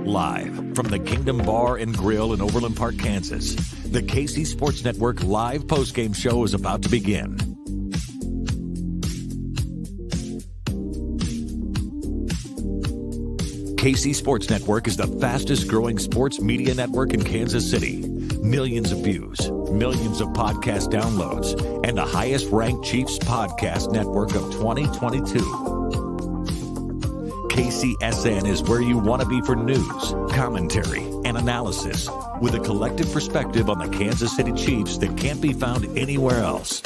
Live from the Kingdom Bar and Grill in Overland Park, Kansas, the KC Sports Network live postgame show is about to begin. KC Sports Network is the fastest growing sports media network in Kansas City. Millions of views, millions of podcast downloads, and the highest ranked Chiefs podcast network of 2022. KCSN is where you want to be for news, commentary, and analysis, with a collective perspective on the Kansas City Chiefs that can't be found anywhere else.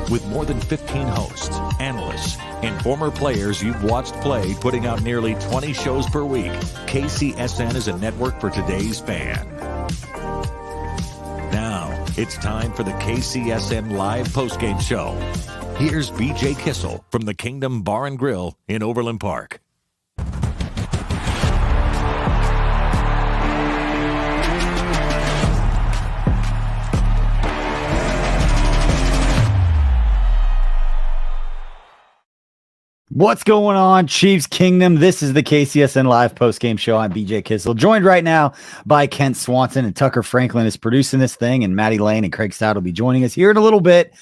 With more than 15 hosts, analysts, and former players you've watched play putting out nearly 20 shows per week, KCSN is a network for today's fan. Now, it's time for the KCSN live postgame show. Here's BJ Kissel from the Kingdom Bar and Grill in Overland Park. What's going on, Chiefs Kingdom? This is the KCSN Live postgame show. I'm BJ Kissel, joined right now by Kent Swanson, and Tucker Franklin is producing this thing, and Maddie Lane and Craig Stout will be joining us here in a little bit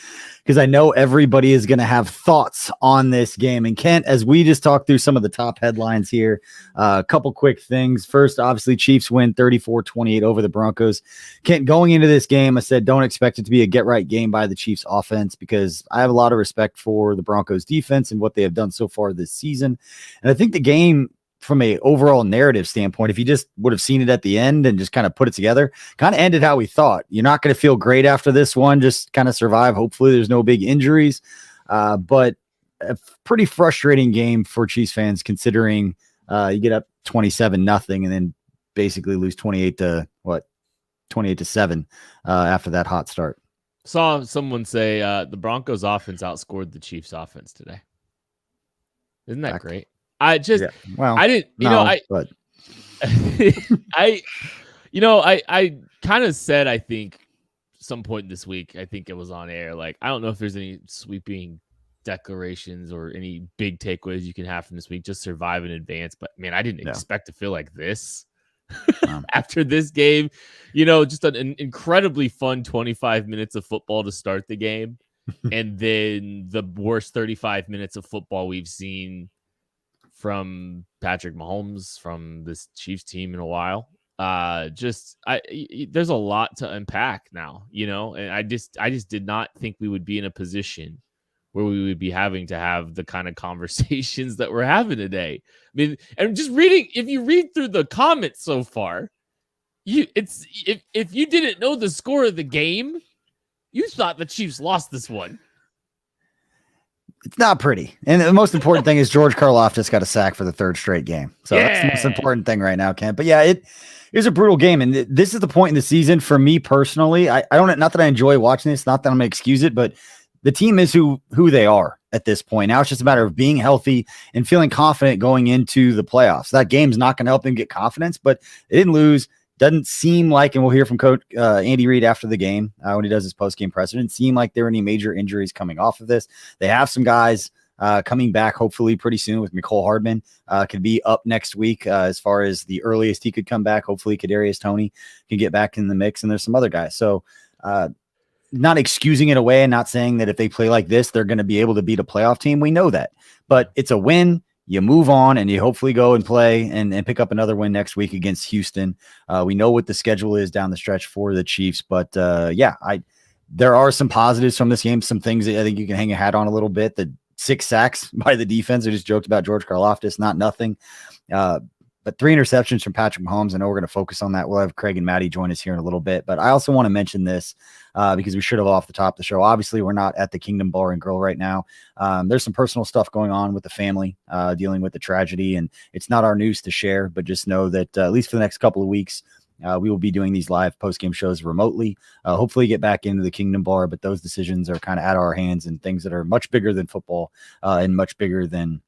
because I know everybody is going to have thoughts on this game. And Kent, as we just talked through some of the top headlines here, a couple quick things. First, obviously, Chiefs win 34-28 over the Broncos. Kent, going into this game, I said don't expect it to be a get-right game by the Chiefs offense because I have a lot of respect for the Broncos defense and what they have done so far this season. And I think the game, from a overall narrative standpoint, if you just would have seen it at the end and just kind of put it together, kind of ended how we thought. You're not going to feel great after this one, just kind of survive. Hopefully there's no big injuries, but a pretty frustrating game for Chiefs fans considering you get up 27-0 and then basically lose 28-7 after that hot start. Saw someone say the Broncos offense outscored the Chiefs offense today. Isn't that great? I just, I didn't, but I kind of said, I think some point this week, I think it was on air. Like, I don't know if there's any sweeping declarations or any big takeaways you can have from this week, just survive in advance. But man, I didn't expect to feel like this after this game, just an incredibly fun 25 minutes of football to start the game. And then the worst 35 minutes of football we've seen from Patrick Mahomes, from this Chiefs team in a while. There's a lot to unpack now, and I just did not think we would be in a position where we would be having to have the kind of conversations that we're having today. I mean, and just reading, if you read through the comments so far, if you didn't know the score of the game, you thought the Chiefs lost this one. It's not pretty. And the most important thing is George Karlaftis got a sack for the third straight game. So that's the most important thing right now, Kent. But yeah, it is a brutal game. And this is the point in the season for me personally. I don't, not that I enjoy watching this, not that I'm going to excuse it, but the team is who they are at this point. Now it's just a matter of being healthy and feeling confident going into the playoffs. That game's not going to help them get confidence, but they didn't lose. Doesn't seem like, and we'll hear from Coach Andy Reid after the game when he does his post-game presser, didn't seem like there were any major injuries coming off of this. They have some guys coming back hopefully pretty soon with Mecole Hardman. Could be up next week as far as the earliest he could come back. Hopefully Kadarius Toney can get back in the mix, and there's some other guys. So not excusing it away and not saying that if they play like this, they're going to be able to beat a playoff team. We know that. But it's a win. You move on and you hopefully go and play and pick up another win next week against Houston. We know what the schedule is down the stretch for the Chiefs, but there are some positives from this game, some things that I think you can hang a hat on a little bit. The 6 sacks by the defense. I just joked about George Karlaftis, not nothing. But 3 interceptions from Patrick Mahomes. I know we're going to focus on that. We'll have Craig and Maddie join us here in a little bit. But I also want to mention this because we should have off the top of the show. Obviously, we're not at the Kingdom Bar and Grill right now. There's some personal stuff going on with the family, dealing with the tragedy. And it's not our news to share, but just know that at least for the next couple of weeks, we will be doing these live post-game shows remotely. Hopefully get back into the Kingdom Bar, but those decisions are kind of out of our hands and things that are much bigger than football and much bigger than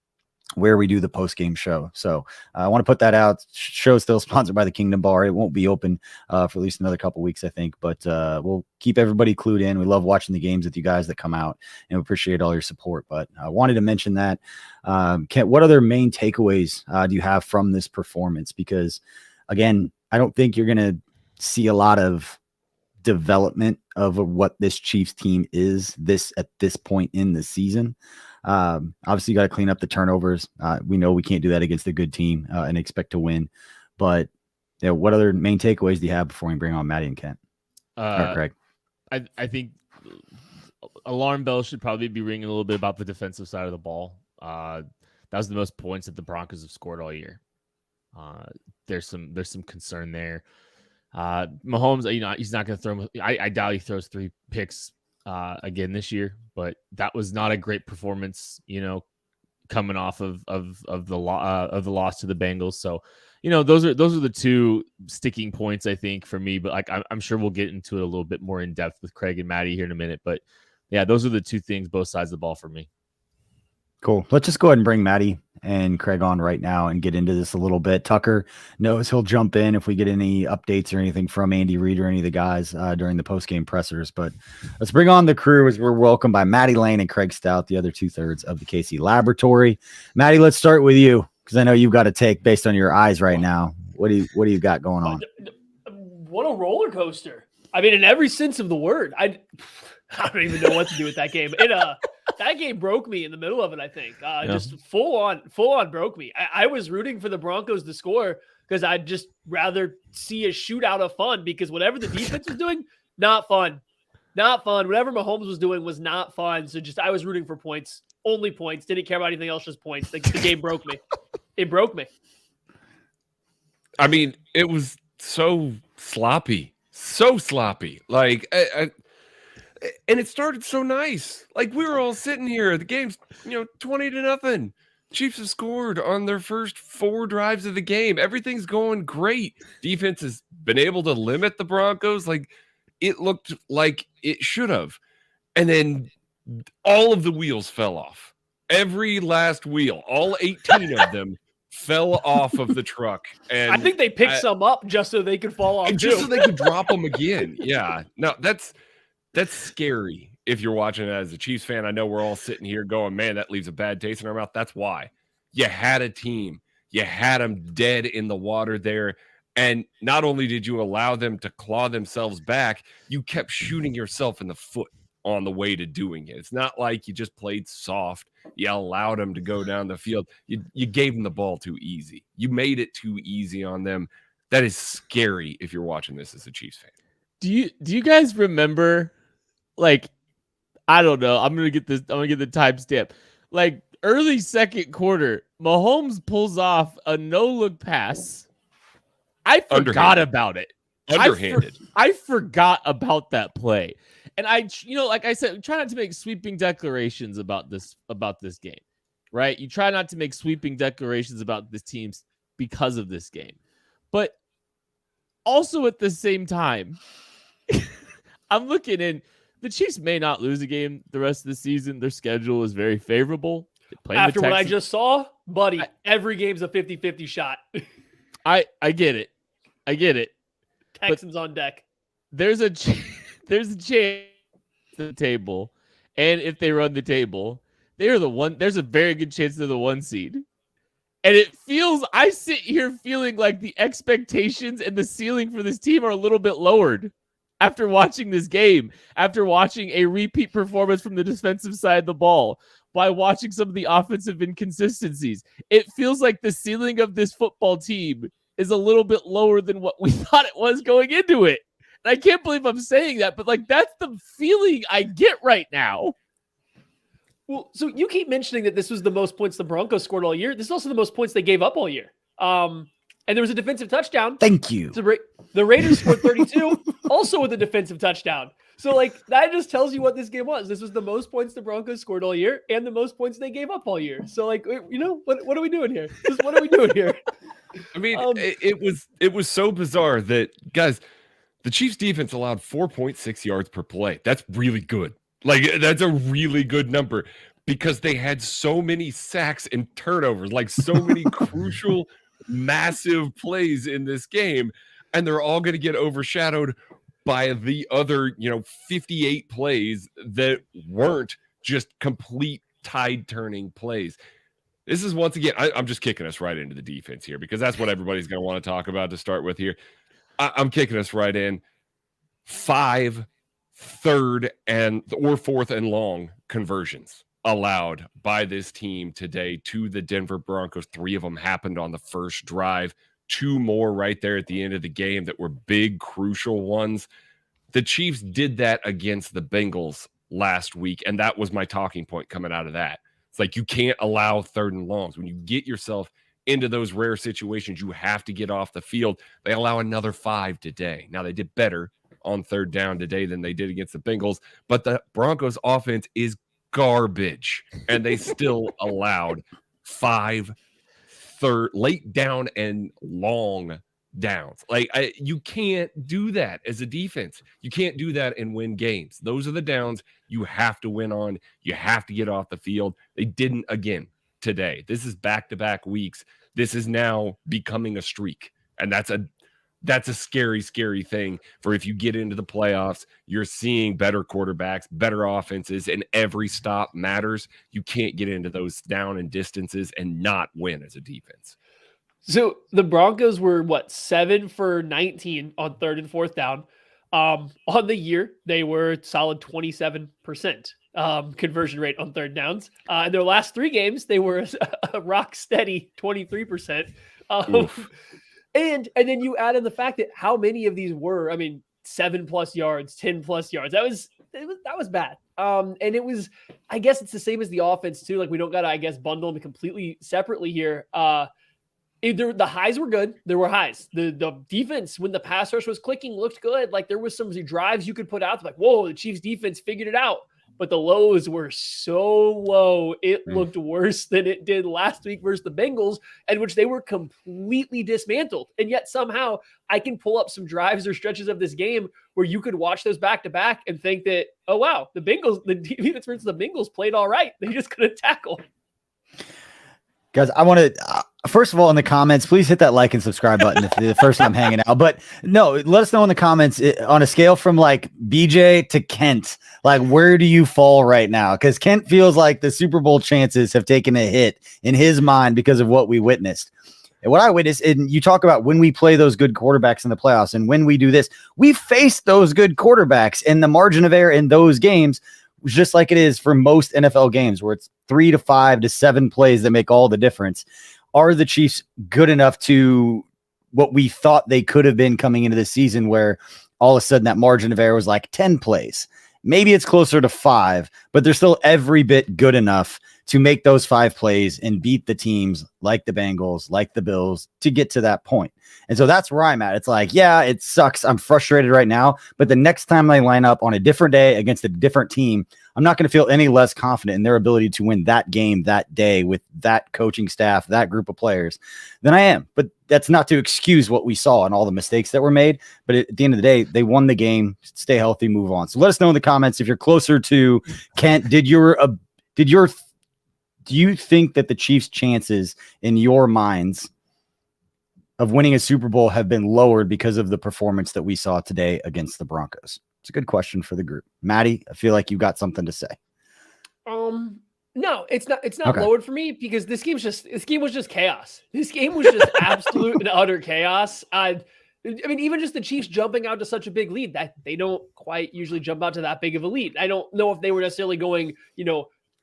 where we do the post-game show. So I want to put that out. Show still sponsored by the Kingdom Bar. It won't be open for at least another couple weeks, I think, but we'll keep everybody clued in. We love watching the games with you guys that come out, and we appreciate all your support. But I wanted to mention that. Kent, what other main takeaways do you have from this performance? Because again, I don't think you're going to see a lot of development of what this Chiefs team is at this point in the season. Obviously, you got to clean up the turnovers. We know we can't do that against a good team and expect to win. But what other main takeaways do you have before we bring on Maddie and Kent? Craig. I think alarm bells should probably be ringing a little bit about the defensive side of the ball. That was the most points that the Broncos have scored all year. There's some concern there. Mahomes, he's not going to throw. I doubt he throws 3 picks again this year, but that was not a great performance. Coming off of the loss to the Bengals. So, those are the 2 sticking points I think for me. But like I'm sure we'll get into it a little bit more in depth with Craig and Maddie here in a minute. But yeah, those are the 2 things, both sides of the ball for me. Cool. Let's just go ahead and bring Maddie and Craig on right now and get into this a little bit. Tucker knows he'll jump in if we get any updates or anything from Andy Reid or any of the guys during the post-game pressers. But let's bring on the crew as we're welcomed by Maddie Lane and Craig Stout, the other 2/3 of the KC Laboratory. Maddie, let's start with you because I know you've got a take based on your eyes right now. What do you got going on? What a roller coaster. I mean, in every sense of the word. I don't even know what to do with that game. That game broke me in the middle of it, I think. Just full on broke me. I was rooting for the Broncos to score because I'd just rather see a shootout of fun because whatever the defense was doing, not fun. Not fun. Whatever Mahomes was doing was not fun. So I was rooting for points. Only points. Didn't care about anything else, just points. The game broke me. It broke me. I mean, it was so sloppy. So sloppy. Like, and it started so nice. Like we were all sitting here. The game's 20-0. Chiefs have scored on their first 4 drives of the game. Everything's going great. Defense has been able to limit the Broncos. Like it looked like it should have. And then all of the wheels fell off. Every last wheel, all 18 of them fell off of the truck. And I think they picked some up just so they could fall off too. Just so they could drop them again. Yeah. No, that's scary if you're watching it as a Chiefs fan. I know we're all sitting here going, man, that leaves a bad taste in our mouth. That's why. You had a team. You had them dead in the water there. And not only did you allow them to claw themselves back, you kept shooting yourself in the foot on the way to doing it. It's not like you just played soft. You allowed them to go down the field. You gave them the ball too easy. You made it too easy on them. That is scary if you're watching this as a Chiefs fan. Do you guys remember, like, I don't know, I'm gonna get the timestamp. Like early second quarter, Mahomes pulls off a no-look pass. I forgot about it. Underhanded. I forgot about that play. And like I said, try not to make sweeping declarations about this game, right? You try not to make sweeping declarations about this team because of this game. But also at the same time, I'm looking in, the Chiefs may not lose a game the rest of the season. Their schedule is very favorable. After what I just saw, buddy, every game's a 50-50 shot. I get it. Texans on deck. There's a chance the table, and if they run the table, they're the one. There's a very good chance they're the 1 seed. And I sit here feeling like the expectations and the ceiling for this team are a little bit lowered after watching this game, after watching a repeat performance from the defensive side of the ball, by watching some of the offensive inconsistencies. It feels like the ceiling of this football team is a little bit lower than what we thought it was going into it. And I can't believe I'm saying that, but like that's the feeling I get right now. Well, so you keep mentioning that this was the most points the Broncos scored all year. This is also the most points they gave up all year. And there was a defensive touchdown. Thank you. The Raiders scored 32, also with a defensive touchdown. So, like, that just tells you what this game was. This was the most points the Broncos scored all year and the most points they gave up all year. So, like, what are we doing here? What are we doing here? I mean, it was so bizarre that, guys, the Chiefs defense allowed 4.6 yards per play. That's really good. Like, that's a really good number because they had so many sacks and turnovers, like so many crucial, massive plays in this game. And they're all going to get overshadowed by the other, 58 plays that weren't just complete tide-turning plays. This is once again, I'm just kicking us right into the defense here because that's what everybody's going to want to talk about to start with here. I'm kicking us right in. 5 third or fourth and long conversions allowed by this team today to the Denver Broncos. 3 of them happened on the first drive. 2 more right there at the end of the game that were big, crucial ones. The Chiefs did that against the Bengals last week, and that was my talking point coming out of that. It's like you can't allow third and longs. When you get yourself into those rare situations, you have to get off the field. They allow another 5 today. Now, they did better on third down today than they did against the Bengals, but the Broncos offense is garbage, and they still allowed 5 late down and long downs. Like you can't do that as a defense. You can't do that and win games. Those are the downs you have to win on. You have to get off the field. They didn't again today. This is back-to-back weeks. This is now becoming a streak, and that's a scary, scary thing for if you get into the playoffs. You're seeing better quarterbacks, better offenses, and every stop matters. You can't get into those down and distances and not win as a defense. So the Broncos were 7 for 19 on third and fourth down. On the year, they were solid 27% conversion rate on third downs. In their last 3 games, they were a rock steady 23%. And then you add in the fact that how many of these were, 7+ yards, 10+ yards. That was bad. And it was, I guess it's the same as the offense too. Like we don't got to, bundle them completely separately here. The highs were good. There were highs. The defense, when the pass rush was clicking, looked good. Like there was some drives you could put out. Like, whoa, the Chiefs defense figured it out. But the lows were so low. It looked worse than it did last week versus the Bengals, in which they were completely dismantled. And yet somehow I can pull up some drives or stretches of this game where you could watch those back to back and think that, oh, wow, the defense versus the Bengals played all right. They just couldn't tackle. Guys, I want to, first of all, in the comments, please hit that like and subscribe button if it's the first time hanging out. But no, let us know in the comments on a scale from like BJ to Kent, like where do you fall right now? Because Kent feels like the Super Bowl chances have taken a hit in his mind because of what we witnessed. And what I witnessed, and you talk about when we play those good quarterbacks in the playoffs and when we do this, we face those good quarterbacks, and the margin of error in those games just like it is for most NFL games where it's 3 to 5 to 7 plays that make all the difference. Are the Chiefs good enough to what we thought they could have been coming into the season, where all of a sudden that margin of error was like 10 plays? Maybe it's closer to 5, but they're still every bit good enough to make those 5 plays and beat the teams like the Bengals, like the Bills, to get to that point. And so that's where I'm at. It's like, yeah, it sucks. I'm frustrated right now, but the next time they line up on a different day against a different team, I'm not going to feel any less confident in their ability to win that game that day with that coaching staff, that group of players, than I am. But that's not to excuse what we saw and all the mistakes that were made. But at the end of the day, they won the game. Stay healthy, move on. So let us know in the comments if you're closer to Kent. Do you think that the Chiefs' chances in your minds of winning a Super Bowl have been lowered because of the performance that we saw today against the Broncos? It's a good question for the group. Maddie, I feel like you got something to say. No, it's not okay. Lowered for me because this game was just chaos. This game was just absolute and utter chaos. I mean, even just the Chiefs jumping out to such a big lead, that they don't quite usually jump out to that big of a lead. I don't know if they were necessarily going,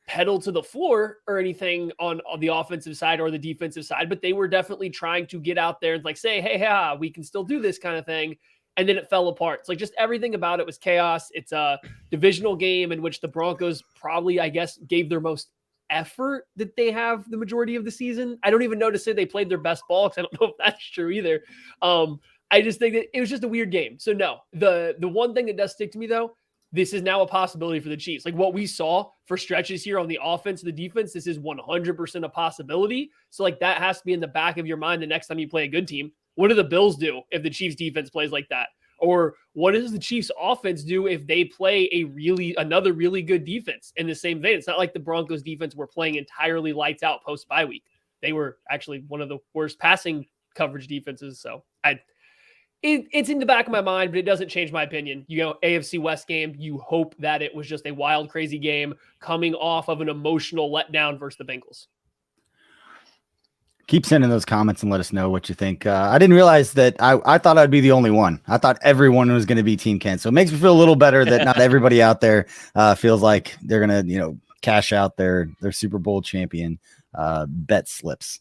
pedal to the floor or anything on the offensive side or the defensive side, but they were definitely trying to get out there and like say, hey, we can still do this kind of thing. And then it fell apart. It's like just everything about it was chaos. It's a divisional game in which the Broncos probably, I guess, gave their most effort that they have the majority of the season. I don't even know to say they played their best ball because I don't know if that's true either. I just think that it was just a weird game. So no, the one thing that does stick to me though, this is now a possibility for the Chiefs. Like what we saw for stretches here on the offense, the defense, this is 100% a possibility. So like that has to be in the back of your mind the next time you play a good team. What do the Bills do if the Chiefs defense plays like that? Or what does the Chiefs offense do if they play another really good defense in the same vein? It's not like the Broncos defense were playing entirely lights out post bye week. They were actually one of the worst passing coverage defenses. So it's in the back of my mind, but it doesn't change my opinion. AFC West game, you hope that it was just a wild, crazy game coming off of an emotional letdown versus the Bengals. Keep sending those comments and let us know what you think. I didn't realize that I thought I'd be the only one. I thought everyone was going to be Team Kent. So it makes me feel a little better that not everybody out there feels like they're going to, cash out their Super Bowl champion bet slips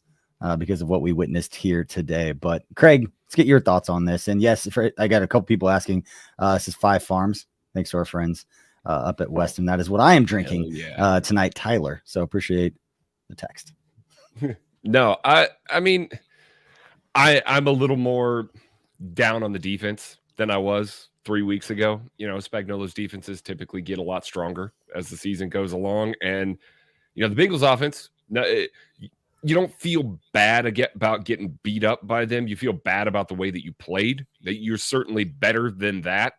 because of what we witnessed here today. But Craig, let's get your thoughts on this. And yes, I got a couple people asking, this is 5 Farms. Thanks to our friends up at Weston. That is what I am drinking tonight, Tyler. So appreciate the text. No, I mean, I'm a little more down on the defense than I was 3 weeks ago. Spagnuolo's defenses typically get a lot stronger as the season goes along. And, the Bengals offense, you don't feel bad about getting beat up by them. You feel bad about the way that you played, that you're certainly better than that.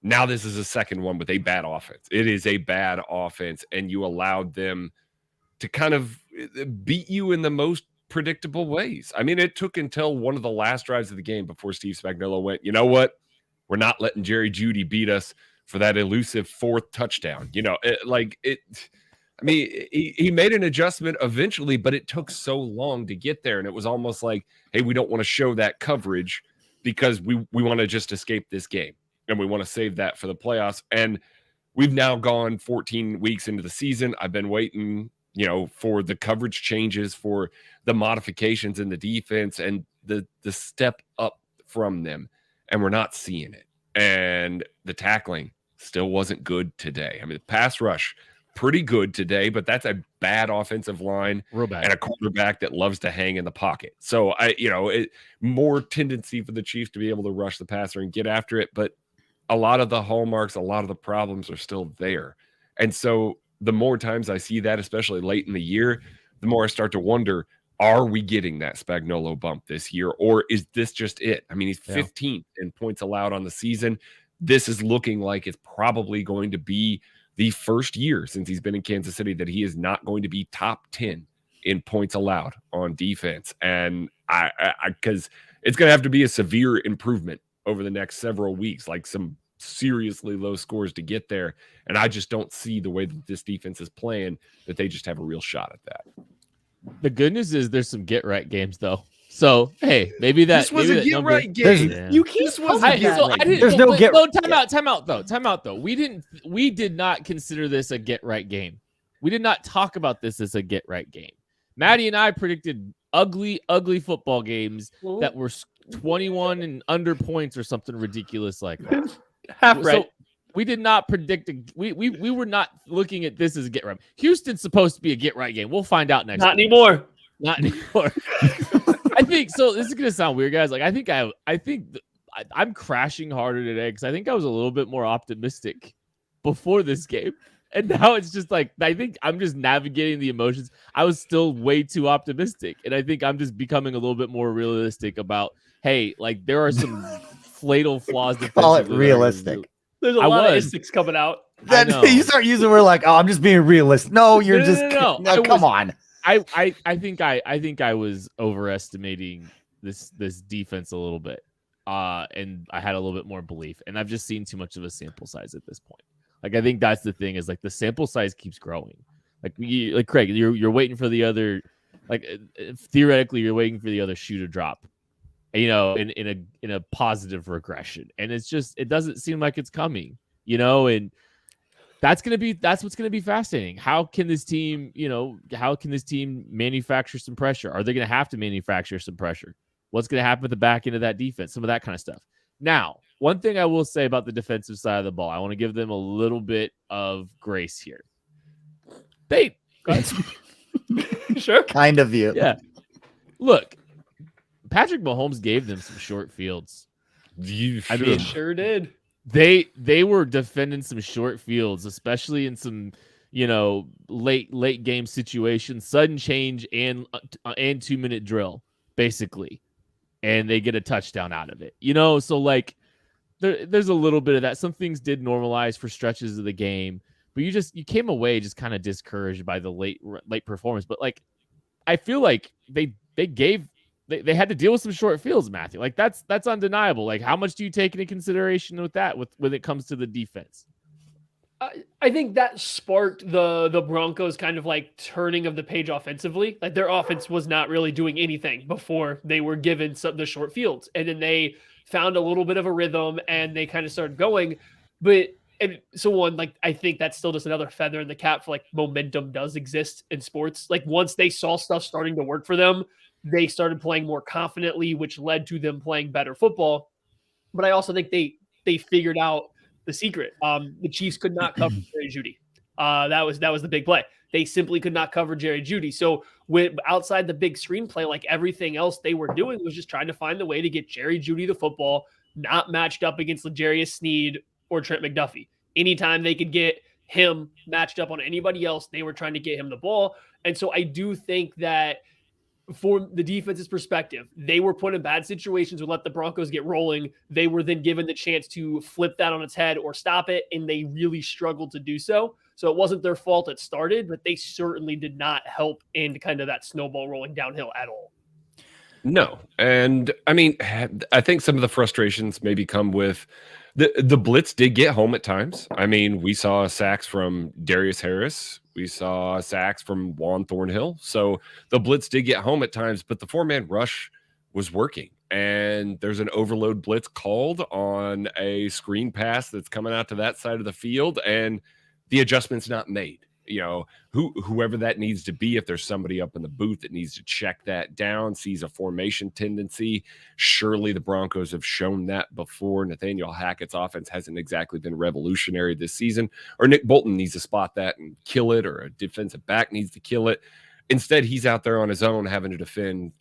Now this is a second one with a bad offense. It is a bad offense, and you allowed them to kind of beat you in the most predictable ways. I mean, it took until one of the last drives of the game before Steve Spagnuolo went, you know what? We're not letting Jerry Jeudy beat us for that elusive 4th touchdown. He made an adjustment eventually, but it took so long to get there. And it was almost like, hey, we don't want to show that coverage because we want to just escape this game. And we want to save that for the playoffs. And we've now gone 14 weeks into the season. I've been waiting for the coverage changes, for the modifications in the defense and the step up from them. And we're not seeing it. And the tackling still wasn't good today. I mean, the pass rush, pretty good today, but that's a bad offensive line and a quarterback that loves to hang in the pocket. So more tendency for the Chiefs to be able to rush the passer and get after it. But a lot of the hallmarks, a lot of the problems are still there. And so the more times I see that, especially late in the year, the more I start to wonder, are we getting that Spagnuolo bump this year? Or is this just it? I mean, he's 15th in points allowed on the season. This is looking like it's probably going to be the first year since he's been in Kansas City that he is not going to be top 10 in points allowed on defense. And because it's going to have to be a severe improvement over the next several weeks, like some seriously low scores to get there. And I just don't see the way that this defense is playing that they just have a real shot at that. The good news is there's some get right games though. So hey, maybe this was a get right game. You keep There's no get right. Time out though. We did not consider this a get right game. We did not talk about this as a get right game. Maddie and I predicted ugly football games that were 21 and under points or something ridiculous like that. Half right. So we did not predict. We were not looking at this as a get right. Houston's supposed to be a get right game. We'll find out next. Not anymore. I think so. This is gonna sound weird, guys. Like I think I'm crashing harder today because I think I was a little bit more optimistic before this game, and now it's just like I think I'm just navigating the emotions. I was still way too optimistic, and I think I'm just becoming a little bit more realistic about. Hey, like there are some fatal flaws. Call it realistic. There's a lot of istics coming out. You start using we're like, oh, I'm just being realistic. No, you're no. Come on. I think I was overestimating this defense a little bit, and I had a little bit more belief, and I've just seen too much of a sample size at this point. Like I think that's the thing is like the sample size keeps growing. Like Craig, you're waiting for the other, like theoretically you're waiting for the other shoe to drop, in a positive regression, and it doesn't seem like it's coming, and. That's what's gonna be fascinating. How can this team manufacture some pressure? Are they gonna have to manufacture some pressure? What's gonna happen at the back end of that defense? Some of that kind of stuff. Now, one thing I will say about the defensive side of the ball, I want to give them a little bit of grace here. Sure, kind of you. Yeah. Look, Patrick Mahomes gave them some short fields. He sure did. They were defending some short fields, especially in some, late game situations, sudden change and 2-minute drill, basically. And they get a touchdown out of it. So like there's a little bit of that. Some things did normalize for stretches of the game, but you came away just kind of discouraged by the late performance. But like I feel like they had to deal with some short fields, Matthew. Like that's undeniable. Like how much do you take into consideration with that when it comes to the defense? I think that sparked the Broncos kind of like turning of the page offensively. Like their offense was not really doing anything before they were given the short fields. And then they found a little bit of a rhythm and they kind of started going. But I think that's still just another feather in the cap for like momentum does exist in sports. Like once they saw stuff starting to work for them, they started playing more confidently, which led to them playing better football. But I also think they figured out the secret. The Chiefs could not cover Jerry Jeudy. That was the big play. They simply could not cover Jerry Jeudy. So outside the big screenplay, like everything else they were doing was just trying to find the way to get Jerry Jeudy the football, not matched up against L'Jarius Sneed or Trent McDuffie. Anytime they could get him matched up on anybody else, they were trying to get him the ball. And so I do think that for the defense's perspective, they were put in bad situations to let the Broncos get rolling. They were then given the chance to flip that on its head or stop it, and they really struggled to do so. So it wasn't their fault it started, but they certainly did not help in kind of that snowball rolling downhill at all. No. And I mean, I think some of the frustrations maybe come with the blitz did get home at times. I mean, we saw sacks from Darius Harris. We saw sacks from Juan Thornhill. So the blitz did get home at times, but the 4-man rush was working. And there's an overload blitz called on a screen pass that's coming out to that side of the field, and the adjustment's not made. You know, whoever that needs to be, if there's somebody up in the booth that needs to check that down, sees a formation tendency. Surely the Broncos have shown that before. Nathaniel Hackett's offense hasn't exactly been revolutionary this season, or Nick Bolton needs to spot that and kill it, or a defensive back needs to kill it. Instead, he's out there on his own having to defend,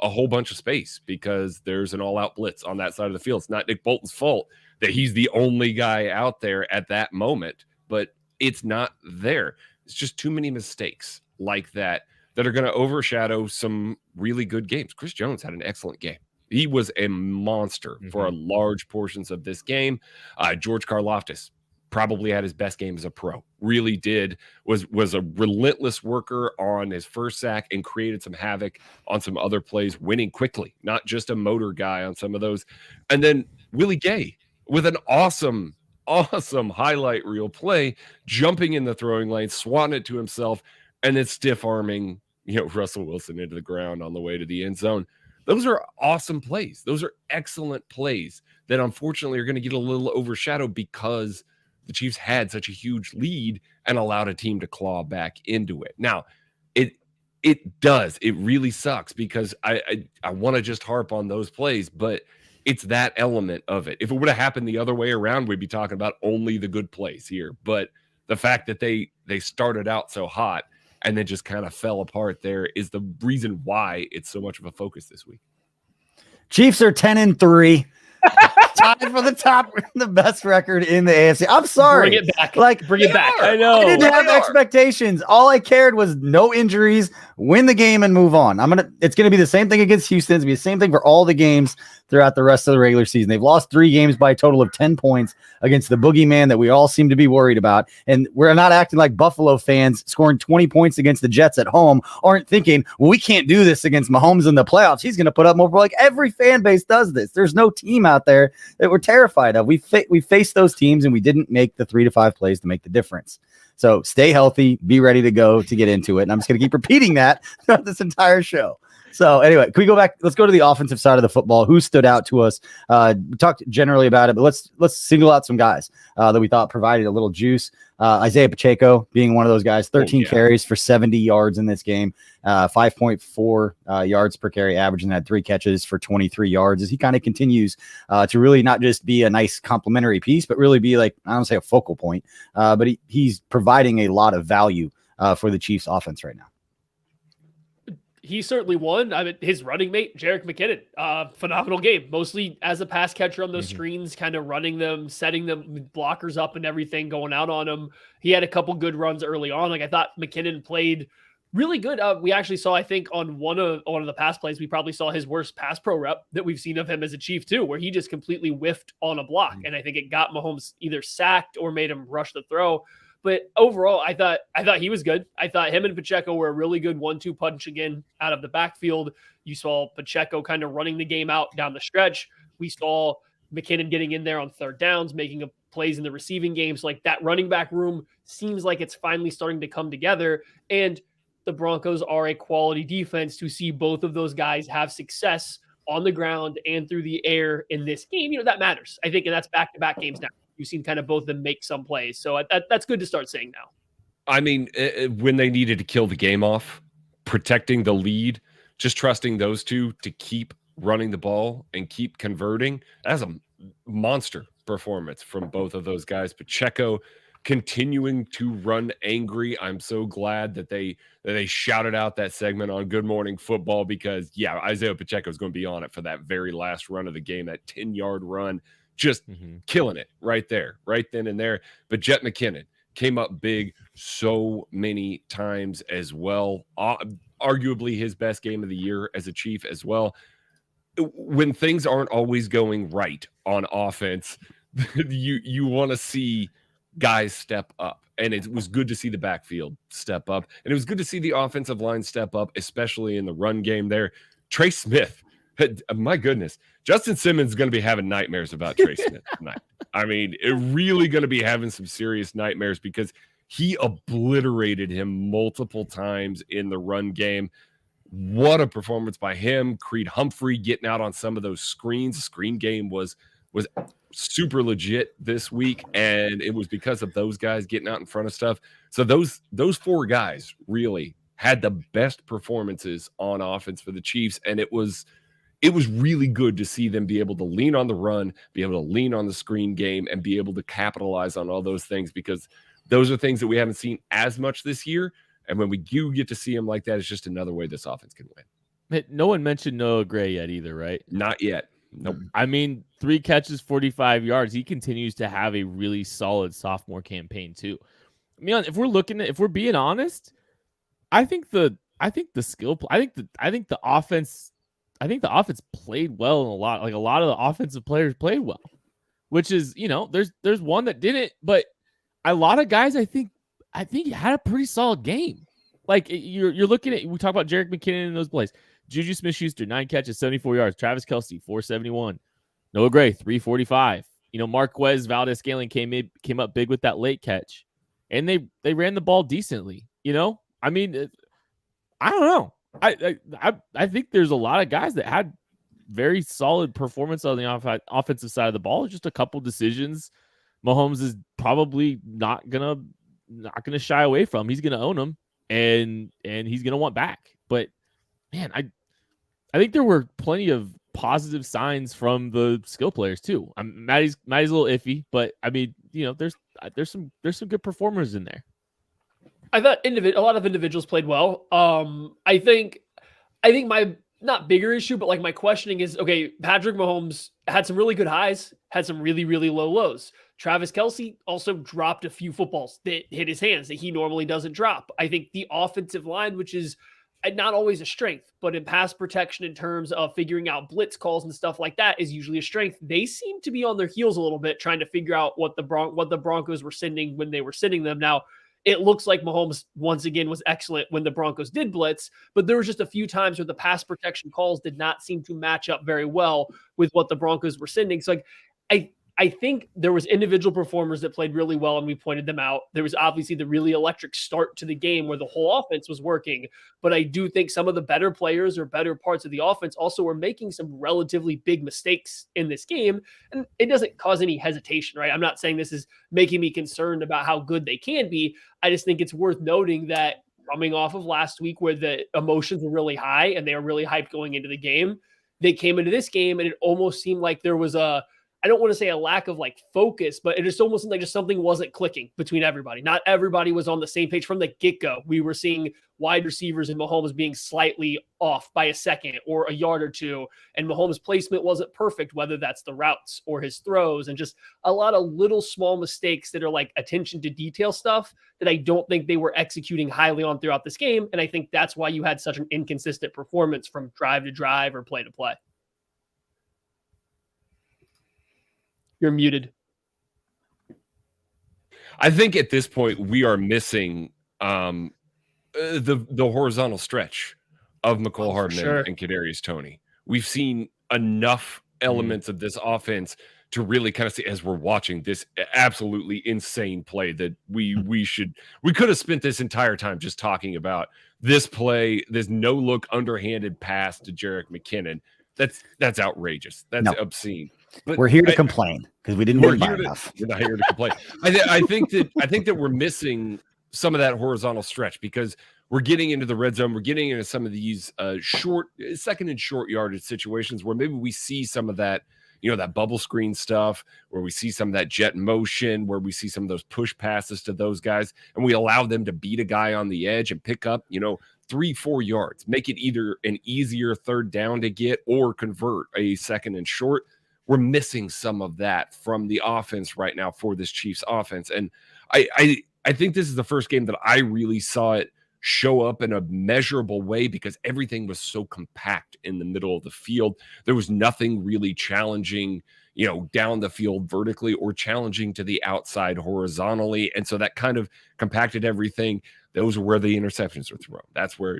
a whole bunch of space because there's an all-out blitz on that side of the field. It's not Nick Bolton's fault that he's the only guy out there at that moment, but it's not there. It's just too many mistakes like that are going to overshadow some really good games. Chris Jones had an excellent game. He was a monster for a large portions of this game. George Karlaftis probably had his best game as a pro. Really did. Was a relentless worker on his first sack and created some havoc on some other plays, winning quickly, not just a motor guy on some of those. And then Willie Gay with an awesome highlight reel play, jumping in the throwing lane, swatting it to himself, and then stiff arming, Russell Wilson into the ground on the way to the end zone. Those are awesome plays. Those are excellent plays that unfortunately are going to get a little overshadowed because the Chiefs had such a huge lead and allowed a team to claw back into it. Now, it really sucks because I want to just harp on those plays, but it's that element of it. If it would have happened the other way around, we'd be talking about only the good plays here. But the fact that they started out so hot and then just kind of fell apart there is the reason why it's so much of a focus this week. Chiefs are 10-3. Tied for the best record in the AFC. I'm sorry. Bring it back. Bring it back. I know. I didn't have expectations. All I cared was no injuries, win the game, and move on. It's gonna be the same thing against Houston. It's gonna be the same thing for all the games throughout the rest of the regular season. They've lost 3 games by a total of 10 points against the boogeyman that we all seem to be worried about. And we're not acting like Buffalo fans scoring 20 points against the Jets at home aren't thinking, well, we can't do this against Mahomes in the playoffs. He's going to put up more. Like every fan base does this. There's no team out there that we're terrified of. We faced those teams and we didn't make the 3 to 5 plays to make the difference. So stay healthy, be ready to go to get into it. And I'm just going to keep repeating that throughout this entire show. So anyway, can we go back? Let's go to the offensive side of the football. Who stood out to us? We talked generally about it, but let's single out some guys that we thought provided a little juice. Isaiah Pacheco being one of those guys, 13 carries for 70 yards in this game, 5.4 yards per carry average, and had 3 catches for 23 yards as he kind of continues to really not just be a nice complementary piece, but really be like, I don't say a focal point, but he's providing a lot of value for the Chiefs offense right now. He certainly won. His running mate, Jerick McKinnon, phenomenal game, mostly as a pass catcher on those screens, kind of running them, setting them blockers up and everything, going out on him. He had a couple good runs early on. Like I thought McKinnon played really good. We actually saw, I think on one of the pass plays, we probably saw his worst pass pro rep that we've seen of him as a Chief too, where he just completely whiffed on a block. And I think it got Mahomes either sacked or made him rush the throw. But overall, I thought he was good. I thought him and Pacheco were a really good 1-2 punch again out of the backfield. You saw Pacheco kind of running the game out down the stretch. We saw McKinnon getting in there on third downs, making plays in the receiving games. Like that running back room seems like it's finally starting to come together. And the Broncos are a quality defense to see both of those guys have success on the ground and through the air in this game. You know, that matters, I think, and that's back-to-back games now. You've seen kind of both of them make some plays. So that's good to start saying now. I mean, when they needed to kill the game off, protecting the lead, just trusting those two to keep running the ball and keep converting, that's a monster performance from both of those guys. Pacheco continuing to run angry. I'm so glad that they shouted out that segment on Good Morning Football, because Isaiah Pacheco is going to be on it for that very last run of the game, that 10-yard run, just killing it right there, right then and there. But Jet McKinnon came up big so many times as well. Arguably his best game of the year as a Chief as well. When things aren't always going right on offense, you want to see guys step up. And it was good to see the backfield step up. And it was good to see the offensive line step up, especially in the run game there. Trey Smith, my goodness, Justin Simmons is going to be having nightmares about Trey Smith tonight. I mean, really going to be having some serious nightmares, because he obliterated him multiple times in the run game. What a performance by him. Creed Humphrey getting out on some of those screens. The screen game was super legit this week, and it was because of those guys getting out in front of stuff. So those four guys really had the best performances on offense for the Chiefs, and it was really good to see them be able to lean on the run, be able to lean on the screen game, and be able to capitalize on all those things, because those are things that we haven't seen as much this year. And when we do get to see them like that, it's just another way this offense can win. No one mentioned Noah Gray yet either, right? Not yet. Nope. I mean, 3 catches, 45 yards. He continues to have a really solid sophomore campaign too. I mean, if we're being honest, I think the offense played well, in a lot of the offensive players played well, which is, there's one that didn't, but a lot of guys, I think had a pretty solid game. Like you're looking at, we talk about Jerick McKinnon in those plays. Juju Smith-Schuster, 9 catches, 74 yards. Travis Kelce, 471. Noah Gray, 345. Marquez Valdes-Scantling came up big with that late catch, and they ran the ball decently. I mean, I don't know. I think there's a lot of guys that had very solid performance on the offensive side of the ball. Just a couple decisions Mahomes is probably not gonna shy away from. He's gonna own them, and he's gonna want back. But man, I think there were plenty of positive signs from the skill players too. Maddie's a little iffy, but I mean, there's some good performers in there. I thought a lot of individuals played well. I think my not bigger issue, but like my questioning is, okay, Patrick Mahomes had some really good highs, had some really, really low lows. Travis Kelce also dropped a few footballs that hit his hands that he normally doesn't drop. I think the offensive line, which is not always a strength, but in pass protection in terms of figuring out blitz calls and stuff like that, is usually a strength. They seem to be on their heels a little bit trying to figure out what the Broncos were sending when they were sending them. Now, it looks like Mahomes, once again, was excellent when the Broncos did blitz, but there was just a few times where the pass protection calls did not seem to match up very well with what the Broncos were sending. So I think there was individual performers that played really well, and we pointed them out. There was obviously the really electric start to the game where the whole offense was working, but I do think some of the better players or better parts of the offense also were making some relatively big mistakes in this game, and it doesn't cause any hesitation, right? I'm not saying this is making me concerned about how good they can be. I just think it's worth noting that coming off of last week where the emotions were really high and they were really hyped going into the game, they came into this game and it almost seemed like there was I don't want to say a lack of like focus, but it just almost seemed like just something wasn't clicking between everybody. Not everybody was on the same page from the get-go. We were seeing wide receivers and Mahomes being slightly off by a second or a yard or two, and Mahomes' placement wasn't perfect, whether that's the routes or his throws, and just a lot of little small mistakes that are like attention to detail stuff that I don't think they were executing highly on throughout this game, and I think that's why you had such an inconsistent performance from drive to drive or play to play. You're muted. I think at this point we are missing the horizontal stretch of McCole Hardman and Kadarius Toney. We've seen enough elements of this offense to really kind of see as we're watching this absolutely insane play that we could have spent this entire time just talking about this play, this no look underhanded pass to Jerick McKinnon. That's outrageous. That's obscene. But we're here to complain because we didn't win by enough. We're not here to complain. I think that we're missing some of that horizontal stretch because we're getting into the red zone. We're getting into some of these short, second and short yardage situations where maybe we see some of that, that bubble screen stuff, where we see some of that jet motion, where we see some of those push passes to those guys, and we allow them to beat a guy on the edge and pick up, 3-4 yards, make it either an easier third down to get or convert a second and short. We're missing some of that from the offense right now for this Chiefs offense. And I think this is the first game that I really saw it show up in a measurable way because everything was so compact in the middle of the field. There was nothing really challenging, down the field vertically or challenging to the outside horizontally. And so that kind of compacted everything. Those are where the interceptions were thrown. That's where,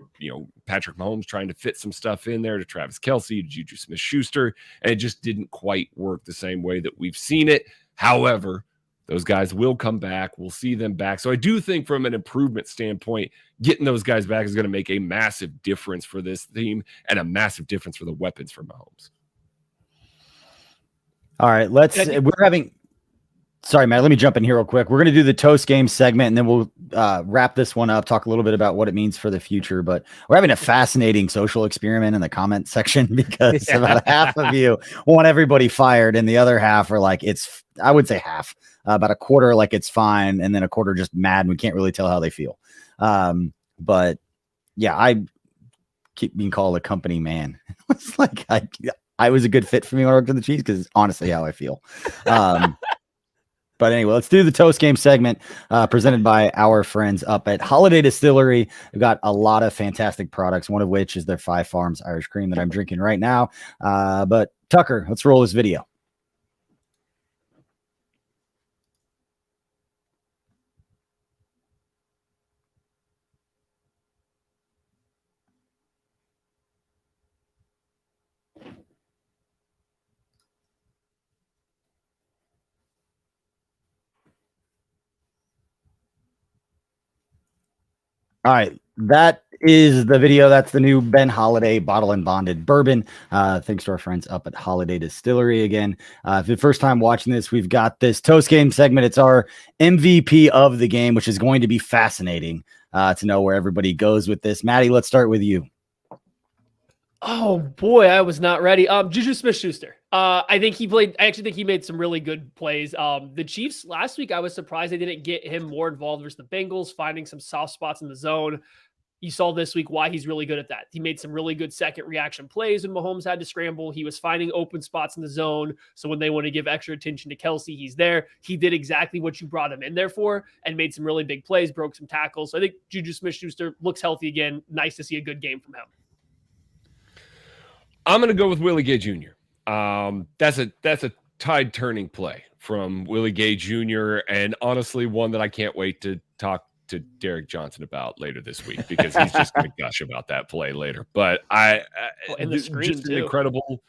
Patrick Mahomes trying to fit some stuff in there to Travis Kelce, to Juju Smith-Schuster, and it just didn't quite work the same way that we've seen it. However, those guys will come back. We'll see them back. So I do think from an improvement standpoint, getting those guys back is going to make a massive difference for this team and a massive difference for the weapons for Mahomes. All right, sorry, Matt, let me jump in here real quick. We're going to do the toast game segment, and then we'll wrap this one up, talk a little bit about what it means for the future. But we're having a fascinating social experiment in the comment section because about half of you want everybody fired, and the other half are like, I would say half, about a quarter like it's fine, and then a quarter just mad, and we can't really tell how they feel. But yeah, I keep being called a company man. It's like I was a good fit for me when I worked in the Chiefs because it's honestly how I feel. But anyway, let's do the toast game segment presented by our friends up at Holiday Distillery. We've got a lot of fantastic products, one of which is their 5 Farms Irish Cream that I'm drinking right now. But Tucker, let's roll this video. All right, that is the video. That's the new Ben Holiday bottle and bonded bourbon. Thanks to our friends up at Holiday Distillery again. If you're the first time watching this, we've got this toast game segment. It's our MVP of the game, which is going to be fascinating to know where everybody goes with this. Maddie, let's start with you. Oh boy, I was not ready. Juju Smith-Schuster. I actually think he made some really good plays. The Chiefs last week, I was surprised they didn't get him more involved versus the Bengals, finding some soft spots in the zone. You saw this week why he's really good at that. He made some really good second reaction plays when Mahomes had to scramble. He was finding open spots in the zone. So when they want to give extra attention to Kelce, he's there. He did exactly what you brought him in there for and made some really big plays, broke some tackles. So I think Juju Smith-Schuster looks healthy again. Nice to see a good game from him. I'm going to go with Willie Gay Jr. That's a tide turning play from Willie Gay Jr. and honestly one that I can't wait to talk to Derek Johnson about later this week because he's just going to gush about that play later. But just an incredible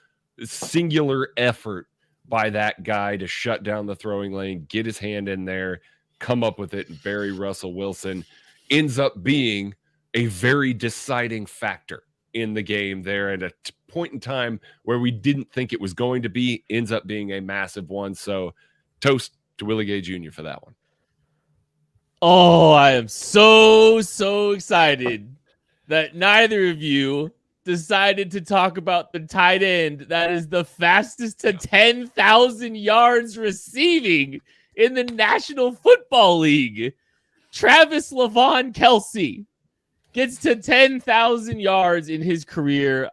singular effort by that guy to shut down the throwing lane, get his hand in there, come up with it, and Barry Russell Wilson ends up being a very deciding factor in the game there at a point in time where we didn't think it was going to be, ends up being a massive one. So toast to Willie Gay Jr. for that one. Oh, I am so excited that neither of you decided to talk about the tight end that is the fastest to 10,000 yards receiving in the National Football League. Travis Kelce gets to 10,000 yards in his career.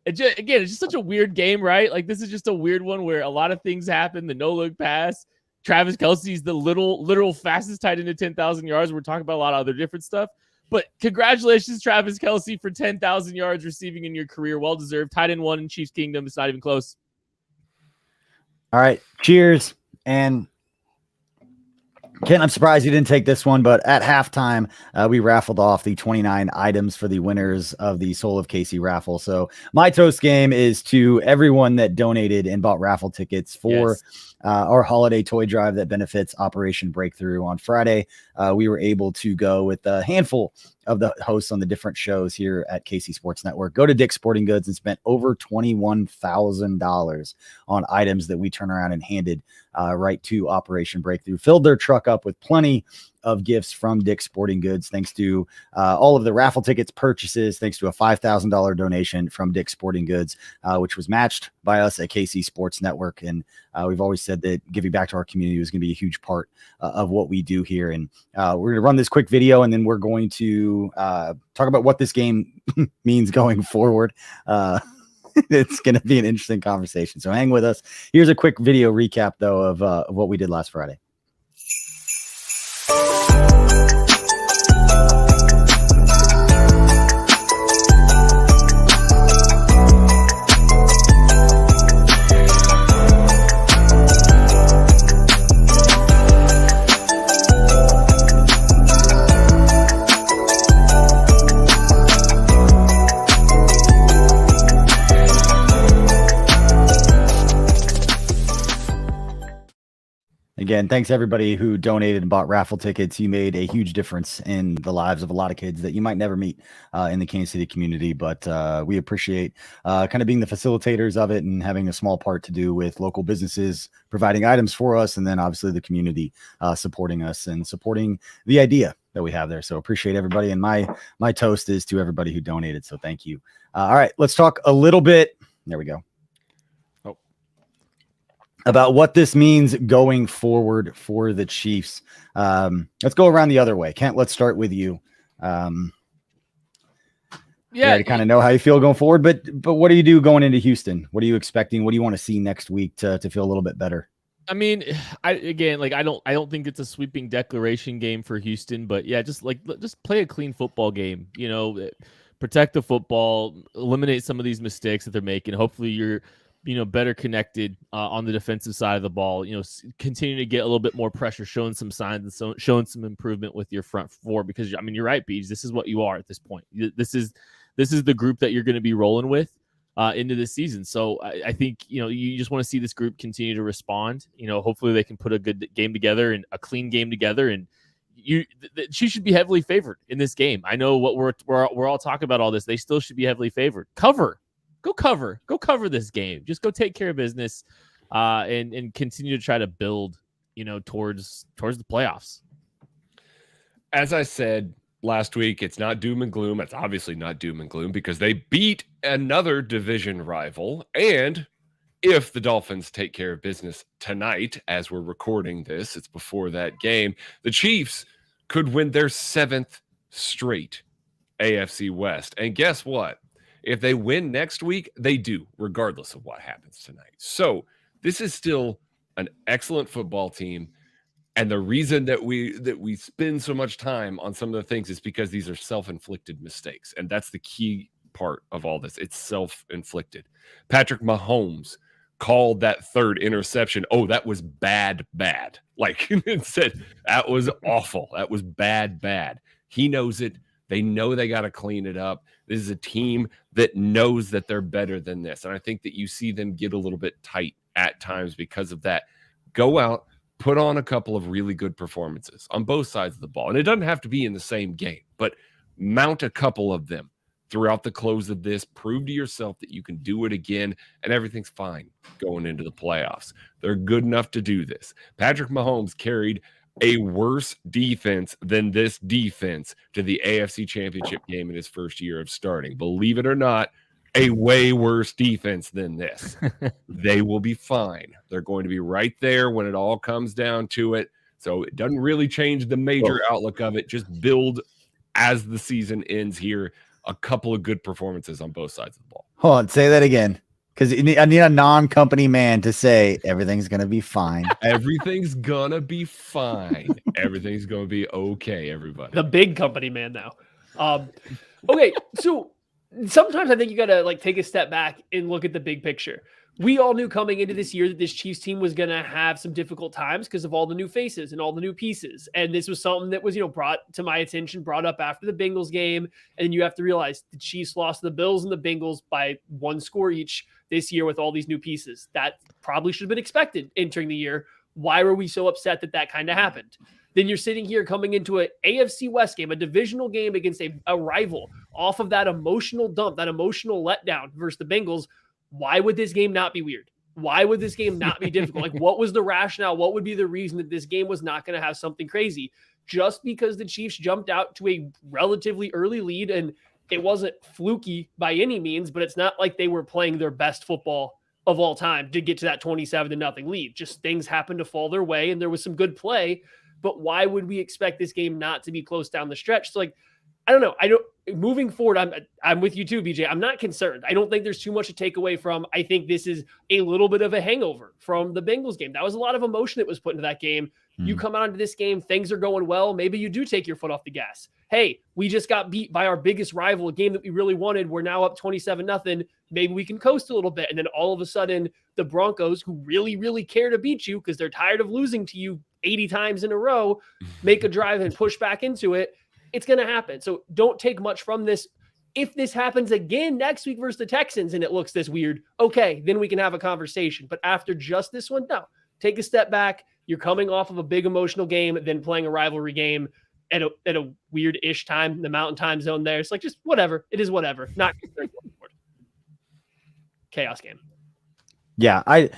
It's just such a weird game, right? Like, this is just a weird one where a lot of things happen. The no-look pass. Travis Kelce's the literal fastest tight end to 10,000 yards. We're talking about a lot of other different stuff. But congratulations, Travis Kelce, for 10,000 yards receiving in your career. Well-deserved. Tight end 1 in Chiefs Kingdom. It's not even close. All right. Cheers. And Ken, I'm surprised you didn't take this one, but at halftime, we raffled off the 29 items for the winners of the Soul of Casey raffle. So my toast game is to everyone that donated and bought raffle tickets for our holiday toy drive that benefits Operation Breakthrough. On Friday, we were able to go with a handful of the hosts on the different shows here at KC Sports Network. Go to Dick's Sporting Goods and spent over $21,000 on items that we turn around and handed right to Operation Breakthrough. Filled their truck up with plenty of gifts from Dick's Sporting Goods, thanks to all of the raffle tickets purchases, thanks to a $5,000 donation from Dick's Sporting Goods, which was matched by us at KC Sports Network. And we've always said that giving back to our community is going to be a huge part of what we do here. And we're going to run this quick video, and then we're going to talk about what this game means going forward. It's going to be an interesting conversation, so hang with us. Here's a quick video recap, though, of what we did last Friday. Again, thanks everybody who donated and bought raffle tickets. You made a huge difference in the lives of a lot of kids that you might never meet in the Kansas City community, but we appreciate kind of being the facilitators of it and having a small part to do with local businesses providing items for us, and then obviously the community supporting us and supporting the idea that we have there. So appreciate everybody, and my toast is to everybody who donated, so thank you. All right, let's talk a little bit. There we go. About what this means going forward for the Chiefs. Let's go around the other way. Kent, let's start with you. You kind of know how you feel going forward, but what do you do going into Houston? What are you expecting? What do you want to see next week to feel a little bit better? I mean, I don't think it's a sweeping declaration game for Houston, but yeah, just play a clean football game. You know, protect the football, eliminate some of these mistakes that they're making. Hopefully, you're better connected on the defensive side of the ball, continue to get a little bit more pressure, showing some signs and showing some improvement with your front four, because, I mean, you're right, Beej, this is what you are at this point. This is the group that you're going to be rolling with into this season. So I think, you just want to see this group continue to respond. Hopefully they can put a good game together and a clean game together, and she should be heavily favored in this game. I know what we're all talking about all this. They still should be heavily favored. Go cover this game. Just go take care of business and continue to try to build, towards the playoffs. As I said last week, it's not doom and gloom. It's obviously not doom and gloom because they beat another division rival. And if the Dolphins take care of business tonight, as we're recording this, it's before that game, the Chiefs could win their 7th straight AFC West. And guess what? If they win next week, they do, regardless of what happens tonight. So this is still an excellent football team. And the reason that we spend so much time on some of the things is because these are self-inflicted mistakes. And that's the key part of all this. It's self-inflicted. Patrick Mahomes called that third interception, oh, that was bad. Like it said, that was awful. That was bad. He knows it. They know they got to clean it up. This is a team that knows that they're better than this. And I think that you see them get a little bit tight at times because of that. Go out, put on a couple of really good performances on both sides of the ball. And it doesn't have to be in the same game, but mount a couple of them throughout the close of this. Prove to yourself that you can do it again, and everything's fine going into the playoffs. They're good enough to do this. Patrick Mahomes carried a worse defense than this defense to the AFC Championship game in his first year of starting. Believe it or not, a way worse defense than this. They will be fine. They're going to be right there when it all comes down to it. So it doesn't really change the major outlook of it. Just build as the season ends here a couple of good performances on both sides of the ball. Hold on, say that again. Because I need a non-company man to say everything's going to be fine. Everything's going to be fine. Everything's going to be okay, everybody. The big company man now. Okay, so sometimes I think you got to take a step back and look at the big picture. we all knew coming into this year that this Chiefs team was going to have some difficult times because of all the new faces and all the new pieces. And this was something that was, brought to my attention, brought up after the Bengals game. And you have to realize the Chiefs lost to the Bills and the Bengals by 1 score each this year with all these new pieces. That probably should have been expected entering the year. Why were we so upset that kind of happened? Then you're sitting here coming into an AFC West game, a divisional game against a rival off of that emotional dump, that emotional letdown versus the Bengals. Why would this game not be weird? Why would this game not be difficult? Like, what was the rationale? What would be the reason that this game was not going to have something crazy? Just because the Chiefs jumped out to a relatively early lead, and it wasn't fluky by any means, but it's not like they were playing their best football of all time to get to that 27-0 lead. Just things happened to fall their way, and there was some good play. But why would we expect this game not to be close down the stretch? So, like, I don't know. Moving forward, I'm with you too, BJ. I'm not concerned. I don't think there's too much to take away from. I think this is a little bit of a hangover from the Bengals game. That was a lot of emotion that was put into that game. You come out into this game, things are going well. Maybe you do take your foot off the gas. Hey, we just got beat by our biggest rival, a game that we really wanted. We're now up 27-0. Maybe we can coast a little bit. And then all of a sudden, the Broncos, who really, really care to beat you because they're tired of losing to you 80 times in a row, make a drive and push back into it. It's going to happen. So don't take much from this. If this happens again next week versus the Texans and it looks this weird, okay, then we can have a conversation. But after just this one, no. Take a step back. You're coming off of a big emotional game, then playing a rivalry game at a weird-ish time, the mountain time zone there. It's like, just whatever. It is whatever. Not chaos game. Yeah, and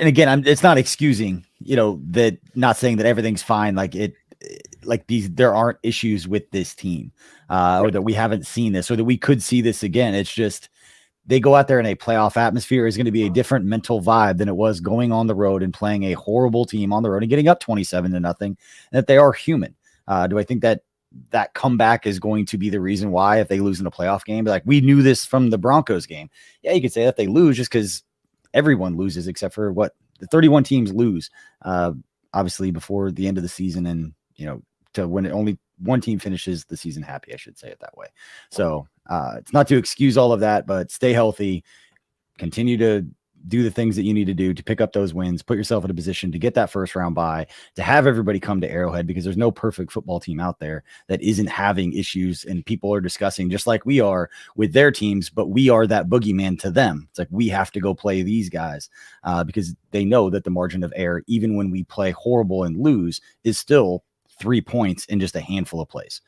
again, it's not excusing, that, not saying that everything's fine. There aren't issues with this team, or that we haven't seen this, or that we could see this again. It's just they go out there in a playoff atmosphere is going to be a different mental vibe than it was going on the road and playing a horrible team on the road and getting up 27-0. And that they are human. Do I think that comeback is going to be the reason why if they lose in a playoff game? Like, we knew this from the Broncos game. Yeah, you could say that they lose just because everyone loses except for the 31 teams lose, obviously before the end of the season, and to when only one team finishes the season happy, I should say it that way. So it's not to excuse all of that, but stay healthy, continue to do the things that you need to do to pick up those wins, put yourself in a position to get that first round bye, to have everybody come to Arrowhead, because there's no perfect football team out there that isn't having issues, and people are discussing just like we are with their teams, but we are that boogeyman to them. It's like, we have to go play these guys because they know that the margin of error, even when we play horrible and lose, is still 3 points in just a handful of plays.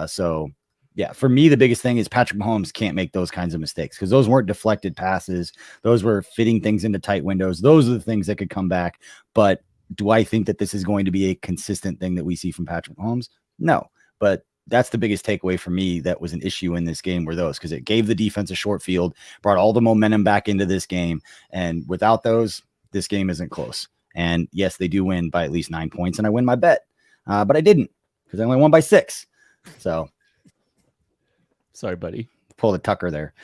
So yeah, for me, the biggest thing is Patrick Mahomes can't make those kinds of mistakes, because those weren't deflected passes. Those were fitting things into tight windows. Those are the things that could come back. But do I think that this is going to be a consistent thing that we see from Patrick Mahomes? No, but that's the biggest takeaway for me that was an issue in this game, were those, because it gave the defense a short field, brought all the momentum back into this game. And without those, this game isn't close. And yes, they do win by at least 9 points, and I win my bet. But I didn't, because I only won by 6. So sorry, buddy. Pull the Tucker there,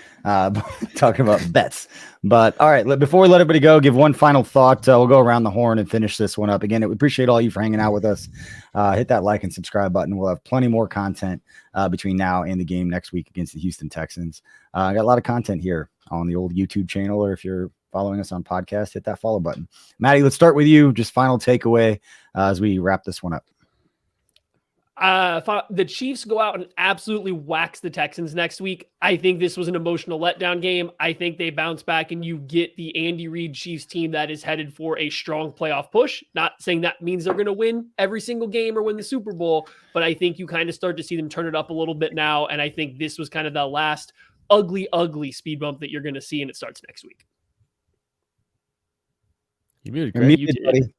talking about bets. But all right, before we let everybody go, give one final thought. We'll go around the horn and finish this one up. Again, we appreciate all you for hanging out with us. Hit that like and subscribe button. We'll have plenty more content between now and the game next week against the Houston Texans. I got a lot of content here on the old YouTube channel, or if you're following us on podcast, hit that follow button. Maddie, let's start with you. Just final takeaway as we wrap this one up. The Chiefs go out and absolutely wax the Texans next week. I think this was an emotional letdown game. I think they bounce back and you get the Andy Reid Chiefs team that is headed for a strong playoff push. Not saying that means they're going to win every single game or win the Super Bowl, but I think you kind of start to see them turn it up a little bit now. And I think this was kind of the last ugly speed bump that you're going to see, and it starts next week. You muted, Greg. You did.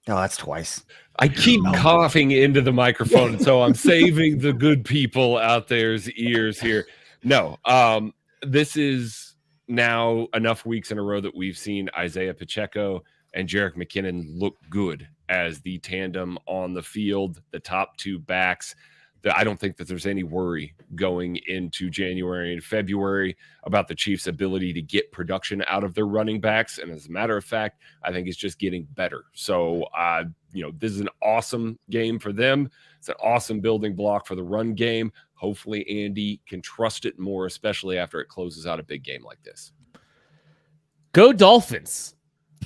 Oh, that's twice. I keep coughing into the microphone, so I'm saving the good people out there's ears here. No, this is now enough weeks in a row that we've seen Isaiah Pacheco and Jerick McKinnon look good as the tandem on the field, the top two backs. I don't think that there's any worry going into January and February about the Chiefs' ability to get production out of their running backs. And as a matter of fact, I think it's just getting better. So, this is an awesome game for them. It's an awesome building block for the run game. Hopefully Andy can trust it more, especially after it closes out a big game like this. Go Dolphins.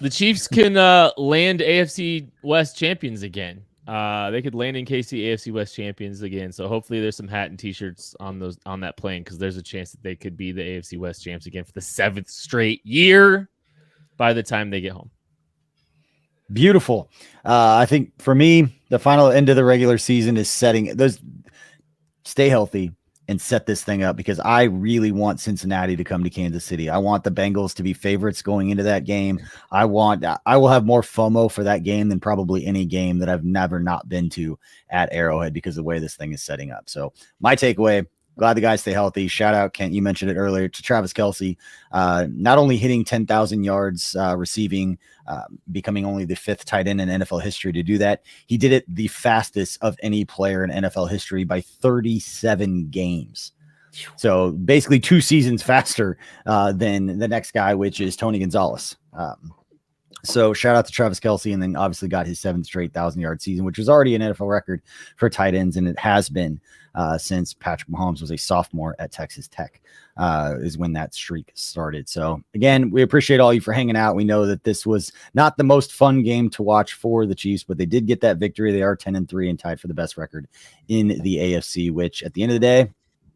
The Chiefs can land AFC West champions again. They could land in KC AFC West champions again. So hopefully there's some hat and t-shirts on that plane, because there's a chance that they could be the AFC West champs again for the 7th straight year by the time they get home. Beautiful. I think for me, the final end of the regular season is setting those. Stay healthy and set this thing up, because I really want Cincinnati to come to Kansas City. I want the Bengals to be favorites going into that game. I will have more FOMO for that game than probably any game that I've never not been to at Arrowhead, because of the way this thing is setting up. So my takeaway, glad the guys stay healthy. Shout out, Kent, you mentioned it earlier, to Travis Kelce, not only hitting 10,000 yards receiving, becoming only the 5th tight end in NFL history to do that. He did it the fastest of any player in NFL history by 37 games. So basically 2 seasons faster than the next guy, which is Tony Gonzalez. So shout out to Travis Kelce, and then obviously got his 7th straight 1,000-yard season, which was already an NFL record for tight ends, and it has been since Patrick Mahomes was a sophomore at Texas Tech, is when that streak started. So again, we appreciate all you for hanging out. We know that this was not the most fun game to watch for the Chiefs, but they did get that victory. They are 10-3 and tied for the best record in the AFC, which at the end of the day,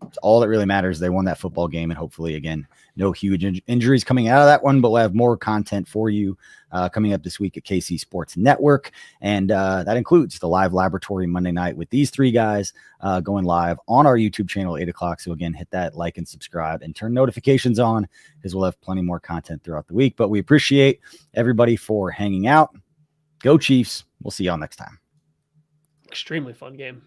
it's all that really matters. They won that football game, and hopefully, again, no huge injuries coming out of that one, but we'll have more content for you coming up this week at KC Sports Network. And that includes the live laboratory Monday night with these 3 guys going live on our YouTube channel at 8 o'clock. So again, hit that like and subscribe and turn notifications on, because we'll have plenty more content throughout the week. But we appreciate everybody for hanging out. Go Chiefs. We'll see y'all next time. Extremely fun game.